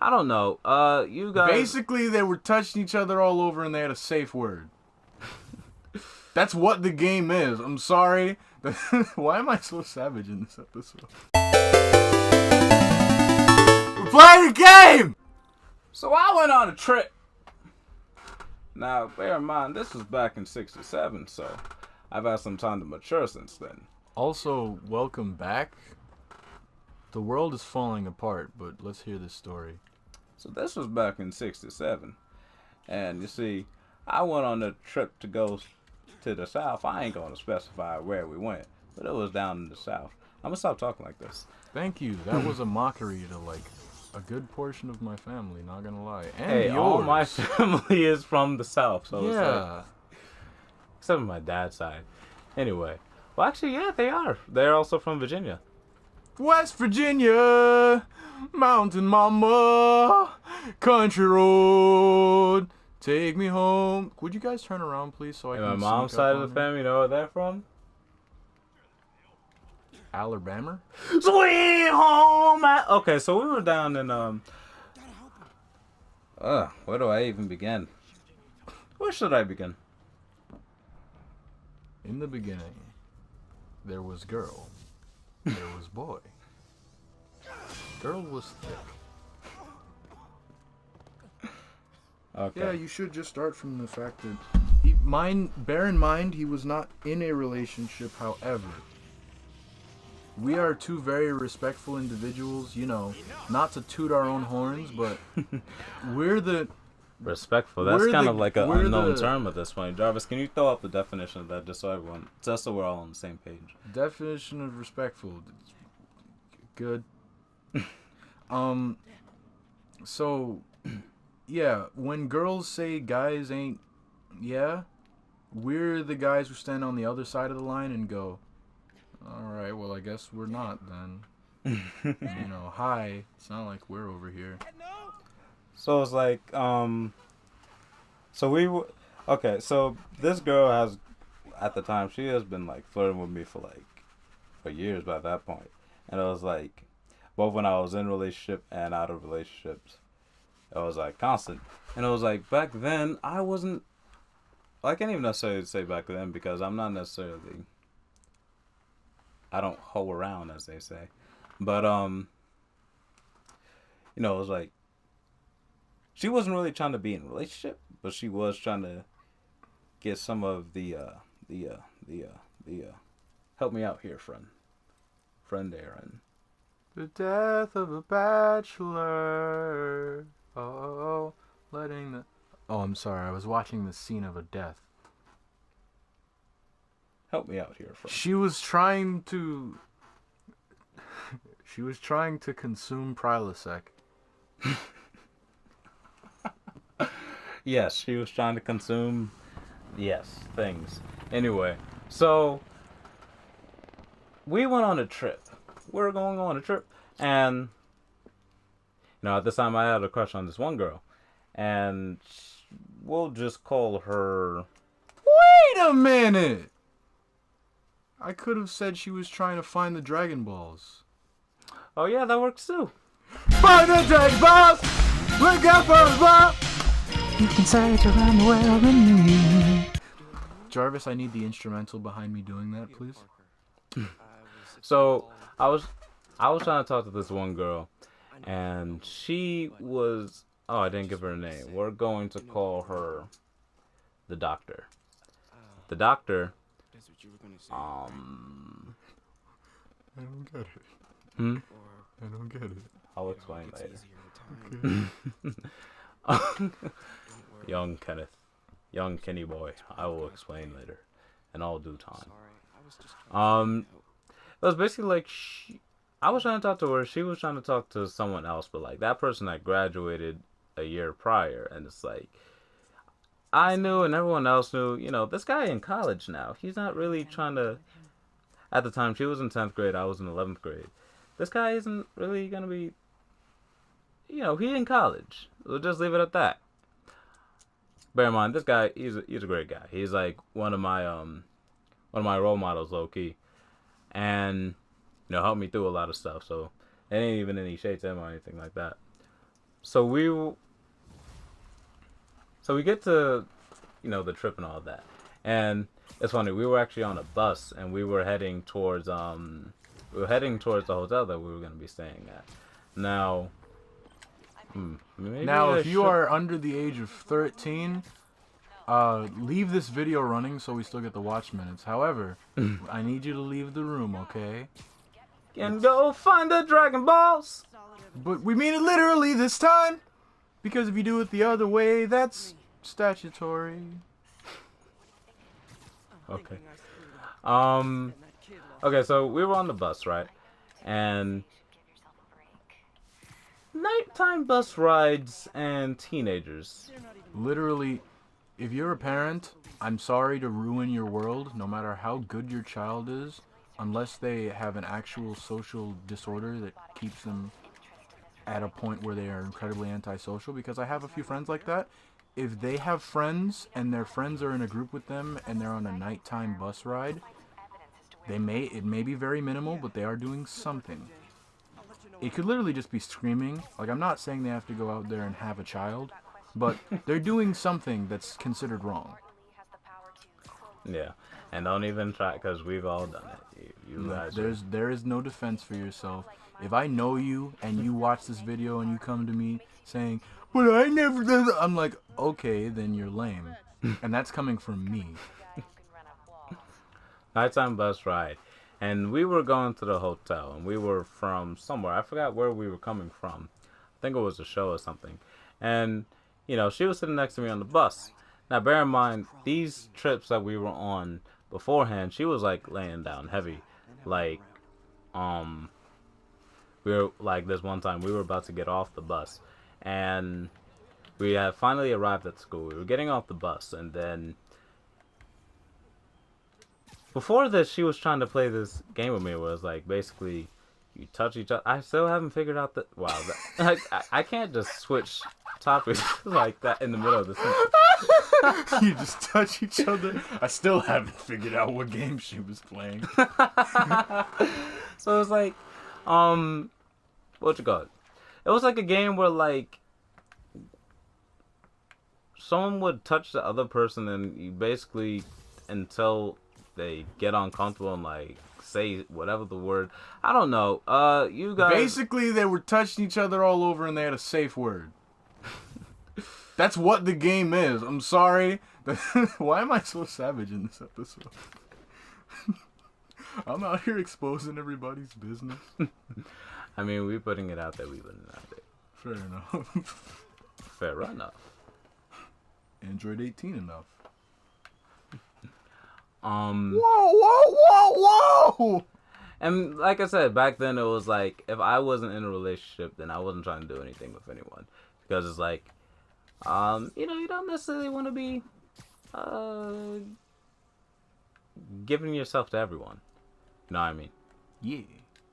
I don't know. You guys. Basically, they were touching each other all over and they had a safe word. That's what the game is. I'm sorry. Why am I so savage in this episode? We're playing a game! So I went on a trip. Now, bear in mind, this was back in '67, so I've had some time to mature since then. Also, welcome back. The world is falling apart, but let's hear this story. So this was back in '67, and you see, I went on a trip to go to the south. I ain't gonna specify where we went, but it was down in the south. I'm gonna stop talking like this. Thank you. That was a mockery to like a good portion of my family. Not gonna lie. And Hey, yours. all my family is from the south, so it's Yeah. like, except for my dad's side. Anyway, well, actually, yeah, they are. They're also from Virginia. West Virginia, mountain mama, country road, take me home. Would you guys turn around, please, so I And can? my mom's sneak side up of the on family, you know where they're from? her? Alabama. Sweet home. Okay, so we were down in where do I even begin? Where should I begin? In the beginning, there was girl. There was boy. Girl was thick. Okay. Yeah, you should just start from the fact that bear in mind he was not in a relationship, however. We are two very respectful individuals, not to toot our own horns, but we're the Respectful. That's kind of like an we're unknown the term at this point. Jarvis, can you throw up the definition of that just so we're all on the same page? definition of respectful. Good. So, yeah, when girls say guys ain't, yeah, we're the guys who stand on the other side of the line and go, alright, well, I guess we're not then. Hi, it's not like we're over here. So it's like, okay, so this girl has, at the time, she has been like flirting with me for years by that point. And it was like, both when I was in relationship and out of relationships, it was like constant. And it was like, back then, I wasn't, I can't even necessarily say back then because I'm not necessarily, I don't hoe around, as they say. But, it was like, she wasn't really trying to be in a relationship, but she was trying to get some of the help me out here, friend Aaron. The death of a bachelor. Oh, letting the. Oh, I'm sorry. I was watching the scene of a death. Help me out here, friend. She was trying to. She was trying to consume Prilosec. Yes, she was trying to consume, things. Anyway, so we went on a trip. We were going on a trip, and at this time I had a crush on this one girl, and we'll just call her. Wait a minute! I could have said she was trying to find the Dragon Balls. Oh yeah, that works too. Find the Dragon Balls! Look out for the ball! You can search around the world with me. Jarvis, I need the instrumental behind me doing that, please. So I was trying to talk to this one girl, and she was. Oh, I didn't give her a name. We're going to call her the doctor. The doctor. I don't get it. Hmm? I don't get it. I'll explain later. Okay. Young Kenneth. Young Kenny boy. I will explain later. In all due time. It was basically like I was trying to talk to her. She was trying to talk to someone else, but like that person that graduated a year prior, and it's like I knew and everyone else knew, this guy in college now. He's not really trying to. At the time, she was in 10th grade. I was in 11th grade. This guy isn't really gonna be. He in college. We'll just leave it at that. Bear in mind, this guy, he's a great guy. He's like one of my role models, low key, and helped me through a lot of stuff. So it ain't even any shade to him or anything like that. so we so we get to the trip and all that, and it's funny. We were actually on a bus and we were heading towards the hotel that we were going to be staying at. Now, maybe Now, I if you should. are under the age of 13, leave this video running so we still get the watch minutes. However, I need you to leave the room, okay? And go find the Dragon Balls. But we mean it literally this time, because if you do it the other way, that's statutory. Okay. Okay, so we were on the bus, right? And nighttime bus rides and teenagers. Literally, if you're a parent, I'm sorry to ruin your world, no matter how good your child is, unless they have an actual social disorder that keeps them at a point where they are incredibly antisocial, because I have a few friends like that. If they have friends and their friends are in a group with them and they're on a nighttime bus ride, it may be very minimal, but they are doing something. It could literally just be screaming. Like, I'm not saying they have to go out there and have a child, but they're doing something that's considered wrong. Yeah, and don't even try, because we've all done it. You guys. There is no defense for yourself. If I know you and you watch this video and you come to me saying, "But I never did," I'm like, okay, then you're lame, and that's coming from me. Nighttime bus ride, and we were going to the hotel, and we were from somewhere. I forgot where we were coming from. I think it was a show or something. And she was sitting next to me on the bus. Now, bear in mind, these trips that we were on beforehand, she was like laying down heavy, like we were like this one time we were about to get off the bus, and we had finally arrived at school. We were getting off the bus, and then before this, she was trying to play this game with me. Where it's like basically you touch each other. I still haven't figured out that. Wow, I can't just switch topics like that in the middle of the sentence. You just touch each other. I still haven't figured out what game she was playing. So it's like, what you call it? It was like a game where like someone would touch the other person, and you basically until they get uncomfortable and like say whatever the word. I don't know. You guys. Basically, they were touching each other all over, and they had a safe word. That's what the game is. I'm sorry. Why am I so savage in this episode? I'm out here exposing everybody's business. I mean, we're putting it out there. We putting it out there. Fair enough. Fair enough. Android 18 enough. Whoa! And like I said, back then it was like if I wasn't in a relationship, then I wasn't trying to do anything with anyone, because it's like, you don't necessarily want to be, giving yourself to everyone. You know what I mean? Yeah,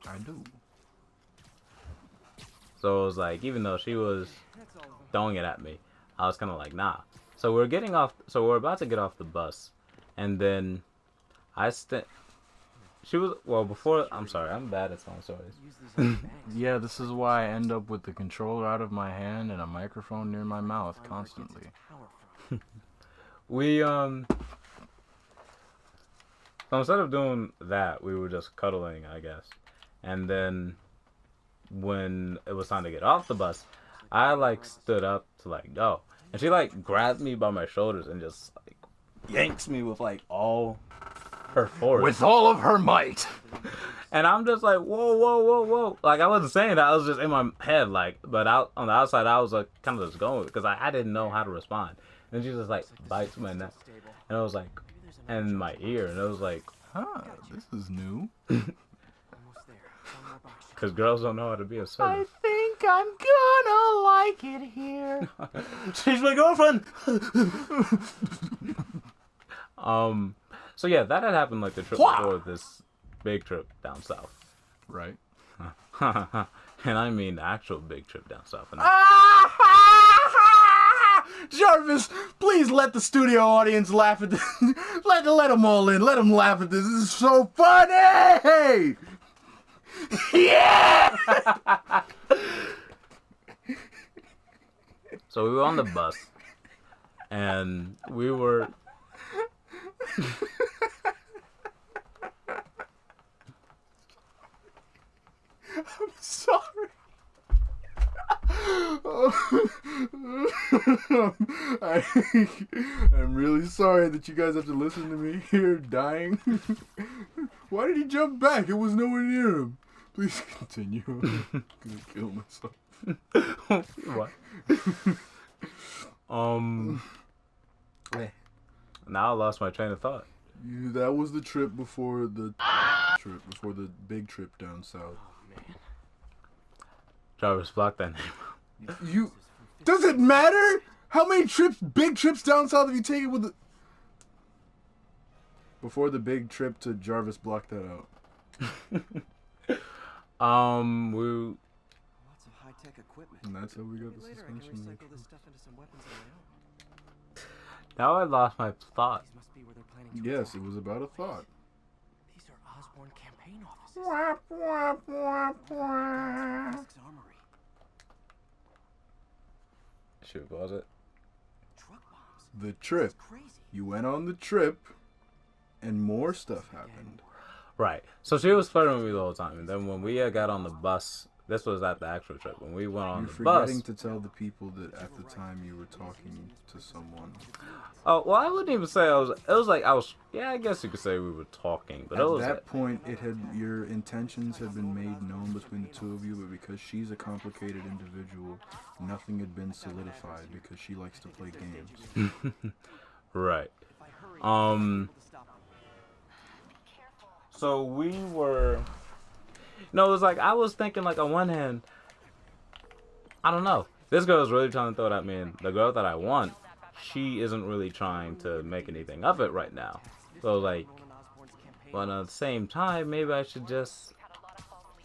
I do. So it was like, even though she was throwing it at me, I was kind of like, nah. So we're about to get off the bus, and then she was, well, before, I'm sorry, I'm bad at telling stories. Yeah, this is why I end up with the controller out of my hand and a microphone near my mouth constantly. So instead of doing that, we were just cuddling, I guess. And then when it was time to get off the bus, I like stood up to like go. And she like grabbed me by my shoulders and just like yanks me with like all her force. With all of her might. And I'm just like, whoa. Like, I wasn't saying that. I was just in my head, like, but out on the outside, I was like, kind of just going, because I didn't know how to respond. And she just like bites my neck. And it was like, and my ear. And it was like, huh, this is new. Because girls don't know how to be assertive. I think I'm gonna like it here. She's my girlfriend. So yeah, that had happened like the trip before this big trip down south. Right. And I mean the actual big trip down south. And Jarvis, please let the studio audience laugh at this. let them all in. Let them laugh at this. This is so funny. Yeah. So we were on the bus, and we were. I'm sorry. I, I'm really sorry that you guys have to listen to me here dying. Why did he jump back? It was nowhere near him. Please continue. I'm gonna kill myself. What? Now I lost my train of thought. That was the trip before the big trip down south. Jarvis, block that name. You does it matter? How many big trips down south have you taken with the before the big trip to Jarvis? Block that out. We. Lots of high-tech equipment. And that's how we got the Later, I can suspension. recycle this stuff into some weapons of my own. Now I lost my thought. These must be where they're planning to Yes, attack. it was about a thought. These are Osborne campaign offices. Wah, wah, wah, wah. Fisk's armory. Shoot, what was it? Truck bombs. The trip. It's crazy. You went on the trip, and more stuff happened. Right. So she was flirting with me the whole time, and then when we got on the bus, this was at the actual trip. When we went on You're the bus. forgetting to tell the people that at the time you were talking to someone. Oh well, I wouldn't even say I was. It was like I was. Yeah, I guess you could say we were talking, but it At was. that point, your intentions had been made known between the two of you, but because she's a complicated individual, nothing had been solidified because she likes to play games. Right. If I hurry, Um. I'll be able to stop them. So we were. No, it was like I was thinking. Like on one hand, I don't know. This girl is really trying to throw it at me, and the girl that I want, she isn't really trying to make anything of it right now. So like, Roman Osborne's campaign. but at the same time, maybe I should just,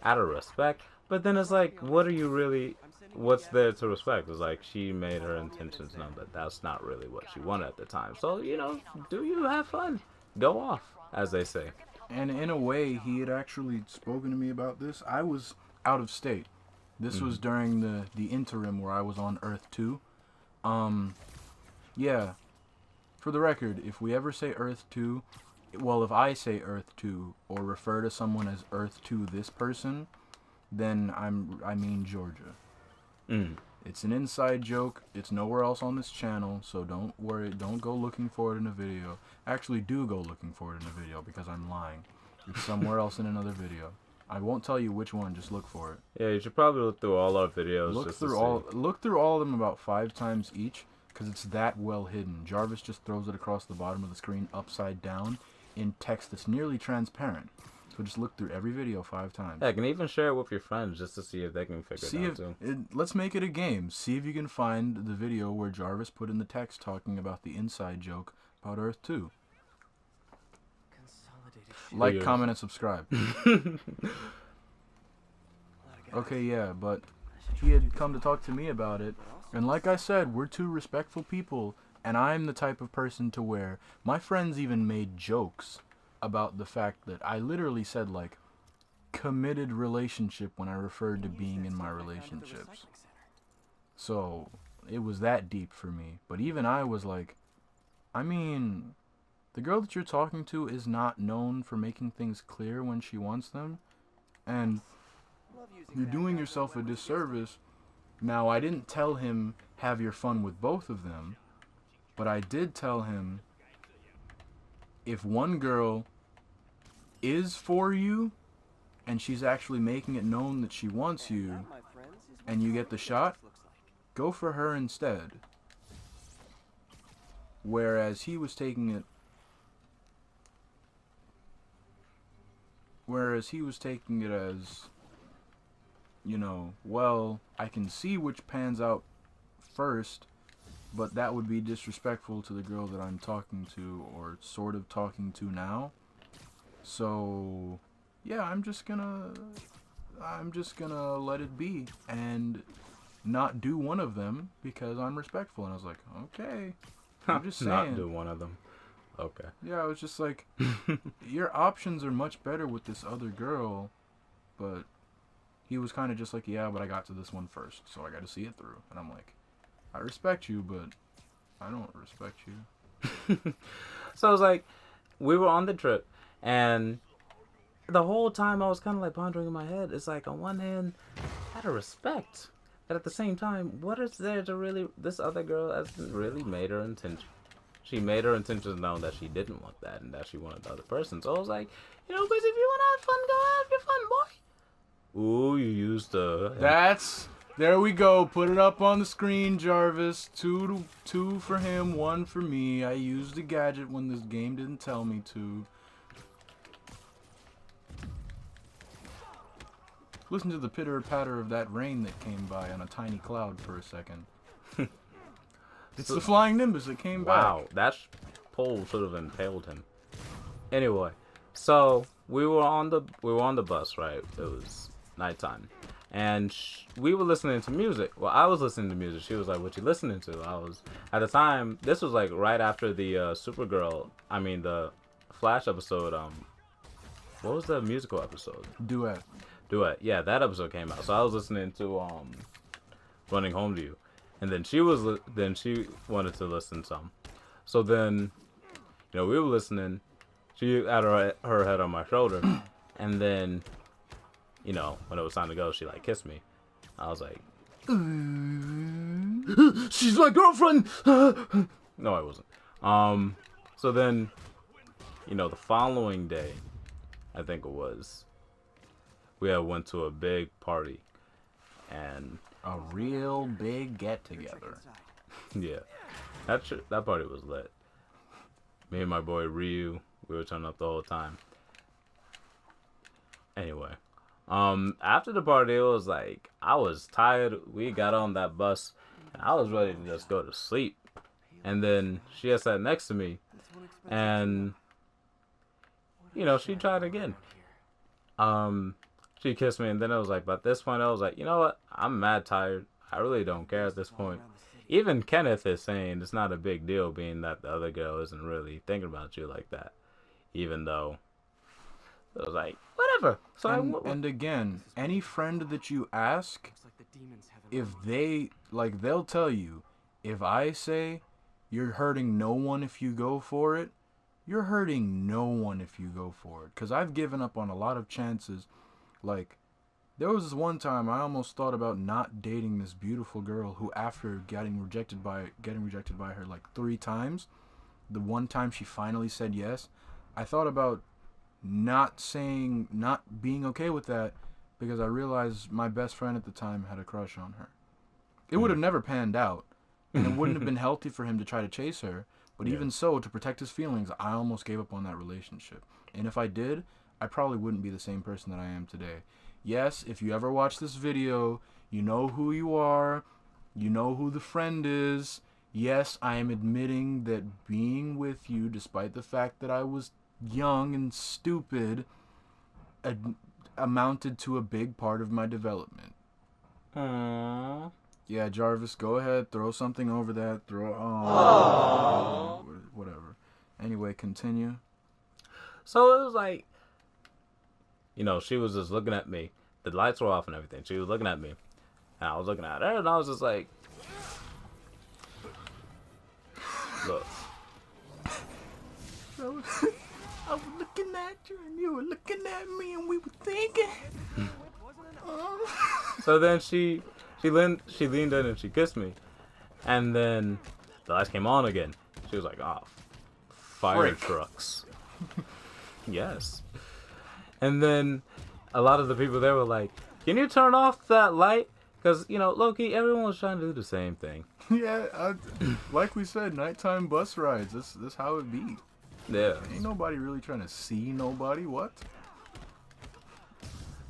out of respect. But then it's like, what are you really? What's there to respect? It's like she made her intentions known, but that's not really what she wanted at the time. So do you have fun? Go off, as they say. And in a way, he had actually spoken to me about this. I was out of state. This was during the interim where I was on Earth 2. Yeah. For the record, if we ever say Earth 2, well, if I say Earth 2 or refer to someone as Earth 2 this person, then I mean Georgia. It's an inside joke. It's nowhere else on this channel, so don't worry. Don't go looking for it in a video. Actually, do go looking for it in a video because I'm lying. It's somewhere else in another video. I won't tell you which one. Just look for it. Yeah, you should probably look through all our videos. Look just through to all. see. Look through all of them about 5 times each because it's that well hidden. Jarvis just throws it across the bottom of the screen upside down in text that's nearly transparent. So just look through every video 5 times. Heck, and even share it with your friends just to see if they can figure it out too. Let's make it a game. See if you can find the video where Jarvis put in the text talking about the inside joke about Earth 2. Consolidated shit. Like, Yes. comment, and subscribe. Okay, yeah, but he had come to talk to me about it. And like I said, we're 2 respectful people. And I'm the type of person to where my friends even made jokes about the fact that I literally said, like, committed relationship when I referred to being in my relationships. So it was that deep for me. But even I was like, I mean, the girl that you're talking to is not known for making things clear when she wants them. And you're doing yourself a disservice. Now, I didn't tell him, have your fun with both of them. But I did tell him, if one girl is for you, and she's actually making it known that she wants you, and you get the shot, go for her instead. Whereas he was taking it as, well, I can see which pans out first, but that would be disrespectful to the girl that I'm talking to, or sort of talking to now. So, yeah, I'm just gonna let it be and not do one of them because I'm respectful. And I was like, okay, I'm just saying. Not do one of them. Okay. Yeah, I was just like, your options are much better with this other girl, but he was kind of just like, yeah, but I got to this one first, so I got to see it through. And I'm like, I respect you, but I don't respect you. So it was like we were on the trip, and the whole time I was kind of like pondering in my head. It's like on one hand, out of respect, but at the same time, what is there to really? This other girl hasn't really made her intention. She made her intentions known that she didn't want that and that she wanted the other person. So I was like, because if you want to have fun, go have your fun, boy. Ooh, you used the. There we go. Put it up on the screen, Jarvis. Two for him, one for me. I used the gadget when this game didn't tell me to. Listen to the pitter patter of that rain that came by on a tiny cloud for a second. It's the flying nimbus that came Wow, back. that pole should have impaled him. Anyway, so we were on the bus, right? It was nighttime, and we were listening to music. Well, I was listening to music. She was like, "What you listening to?" I was at the time. This was like right after the Supergirl. I mean the Flash episode. What was the musical episode? Duet. Duet. Yeah, that episode came out. So I was listening to Running Home to You, and then then she wanted to listen some. So then, we were listening. She had her head on my shoulder, and then, when it was time to go, she like kissed me. I was like, she's my girlfriend. No, I wasn't. So then, the following day, I think it was, we had went to a big party, and A real big get together. yeah, that party was lit. Me and my boy Ryu, we were turning up the whole time. Anyway, after the party, it was like I was tired. We got on that bus, and I was ready to just go to sleep. And then she had sat next to me, and she tried again. She kissed me, and then it was like, but at this point, I was like, you know what? I'm mad tired. I really don't care at this point. Even Kenneth is saying it's not a big deal, being that the other girl isn't really thinking about you like that. Even though it was like, whatever. So And again, any friend that you ask, if they'll tell you, if I say you're hurting no one if you go for it, you're hurting no one if you go for it. Because I've given up on a lot of chances. Like, there was this one time I almost thought about not dating this beautiful girl who, after getting rejected by her like 3 times, the one time she finally said yes, I thought about not being okay with that, because I realized my best friend at the time had a crush on her. It would have never panned out, and it wouldn't have been healthy for him to try to chase her. But Yeah. even so, to protect his feelings, I almost gave up on that relationship. And if I did, I probably wouldn't be the same person that I am today. Yes, if you ever watch this video, you know who you are. You know who the friend is. Yes, I am admitting that being with you, despite the fact that I was young and stupid, amounted to a big part of my development. Aww. Yeah, Jarvis, go ahead, throw something over that. Whatever. Anyway, continue. So it was like, she was just looking at me. The lights were off and everything. She was looking at me, and I was looking at her, and I was just like, look. I was looking at you, and you were looking at me, and we were thinking. So then she leaned in and she kissed me, and then the lights came on again. She was like, "Oh, fire Frick. trucks." Yes. And then a lot of the people there were like, "Can you turn off that light?" Because low-key, everyone was trying to do the same thing. Yeah, like we said, nighttime bus rides. This how it be. Yeah. Ain't nobody really trying to see nobody. What?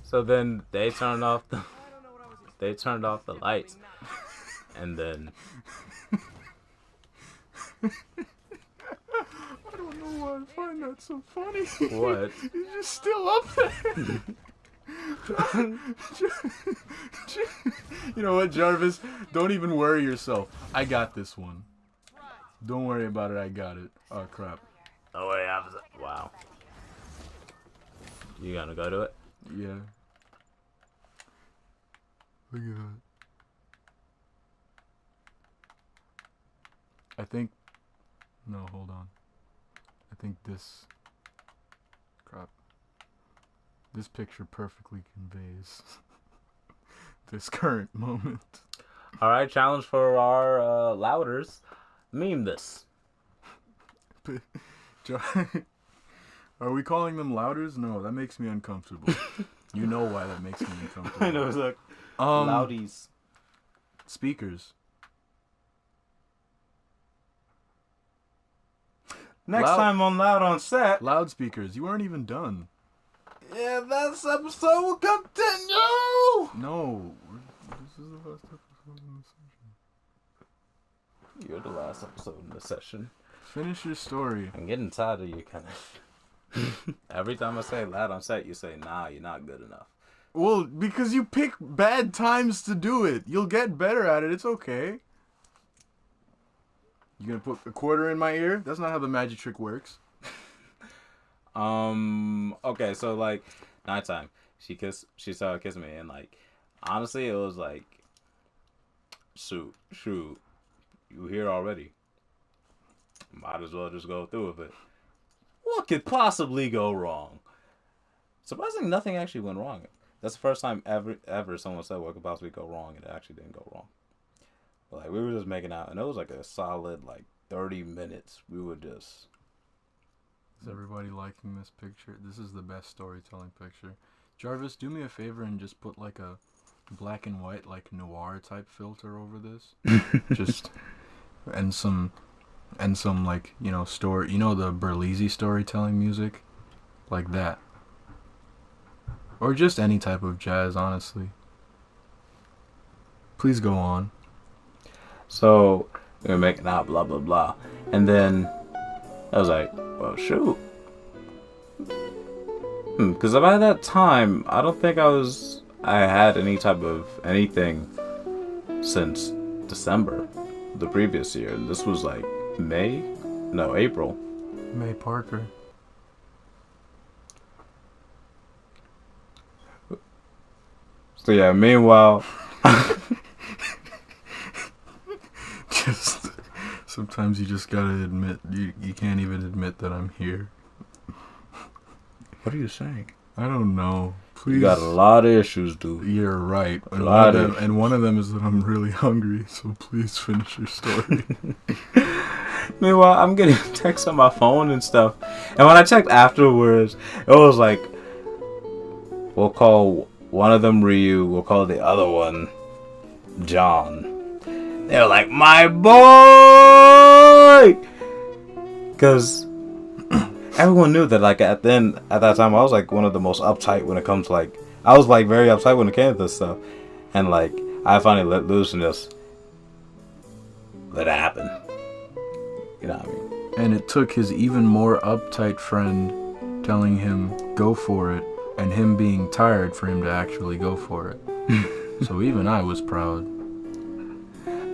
So then they turned off the lights, and then I don't know why I find that so funny. what? He's just still up there. You know what, Jarvis? Don't even worry yourself. I got this one. Don't worry about it. I got it. Oh, crap. Oh wait, wow. You gonna go to it? Yeah. Look at that. I think... No, hold on. I think this... Crap. This picture perfectly conveys this current moment. All right, challenge for our louders. Meme this. Are we calling them louders? No, that makes me uncomfortable. You know why that makes me uncomfortable. I know, it's like Um, loudies. Speakers. Next loud- time on Loud on Set. Loudspeakers. You weren't even done. Yeah, this episode will continue. No. This is the last episode in the session. You're the last episode in the session. Finish your story. I'm getting tired of you, Kenneth. Every time I say Loud on Set, you say, nah, you're not good enough. Well, because you pick bad times to do it. You'll get better at it. It's okay. You gonna put a quarter in my ear? That's not how the magic trick works. Okay, so like nighttime, she started kissing me, and like honestly, it was like, shoot, you here already? Might as well just go through with it. What could possibly go wrong? Surprisingly, nothing actually went wrong. That's the first time ever someone said what could possibly go wrong, and it actually didn't go wrong. But like we were just making out, and it was like a solid like 30 minutes. We were just. Is everybody liking this picture? This is the best storytelling picture. Jarvis, do me a favor and just put like a black and white, like noir type filter over this. Just and some like, you know, story, you know, the Berlizzi storytelling music, like that. Or just any type of jazz, honestly. Please go on. So we were making out, blah blah blah, and then I was like, well, shoot. Because by that time, I don't think I had any type of anything since December, the previous year. This was like April. May Parker. So yeah, meanwhile, just sometimes you just gotta admit you can't even admit that I'm here. what are you saying? I don't know. Please. You got a lot of issues, dude. You're right. And one of them is that I'm really hungry, so please finish your story. Meanwhile, I'm getting texts on my phone and stuff. And when I checked afterwards, it was like, we'll call one of them Ryu, we'll call the other one John. They were like, my boy! Because everyone knew that, like, at that time, I was, like, one of the most uptight when it comes to, like, I was, like, very uptight when it came to this stuff. And, like, I finally let loose and just let it happen. You know what I mean? And it took his even more uptight friend telling him, go for it, and him being tired for him to actually go for it. So even I was proud.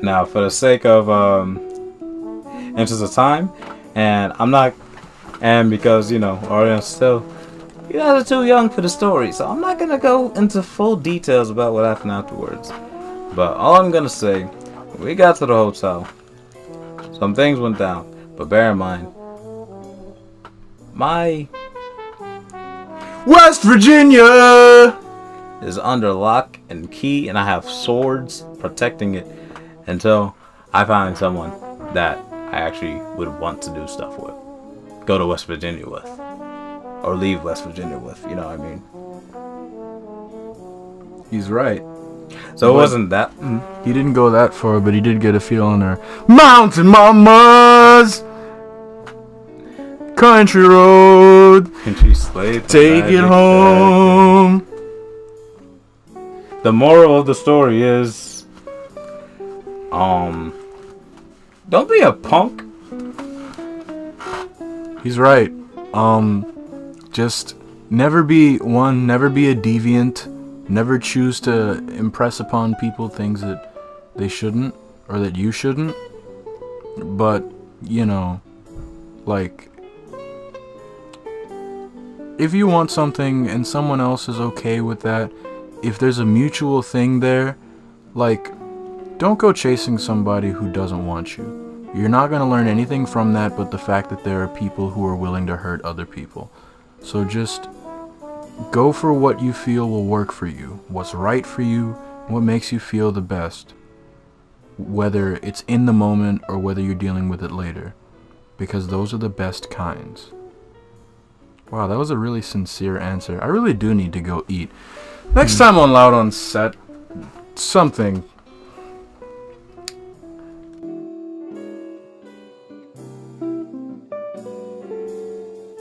Now, for the sake of interest of time, and because, you know, audience still, you guys are too young for the story, so I'm not gonna go into full details about what happened afterwards. But all I'm gonna say, we got to the hotel, some things went down, but bear in mind, my West Virginia is under lock and key, and I have swords protecting it until I find someone that I actually would want to do stuff with. Go to West Virginia with. Or leave West Virginia with, you know what I mean? He's right. So it wasn't that. He didn't go that far, but he did get a feel on her. Mountain Mamas! Country road! And she slayed. Take it home! The moral of the story is, don't be a punk. He's right. Just never be a deviant. Never choose to impress upon people things that they shouldn't, or that you shouldn't. But, you know, like, if you want something and someone else is okay with that, if there's a mutual thing there, like, don't go chasing somebody who doesn't want you. You're not going to learn anything from that but the fact that there are people who are willing to hurt other people. So just go for what you feel will work for you, what's right for you, what makes you feel the best, whether it's in the moment or whether you're dealing with it later, because those are the best kinds. Wow, that was a really sincere answer. I really do need to go eat. Next time on Loud on Set, something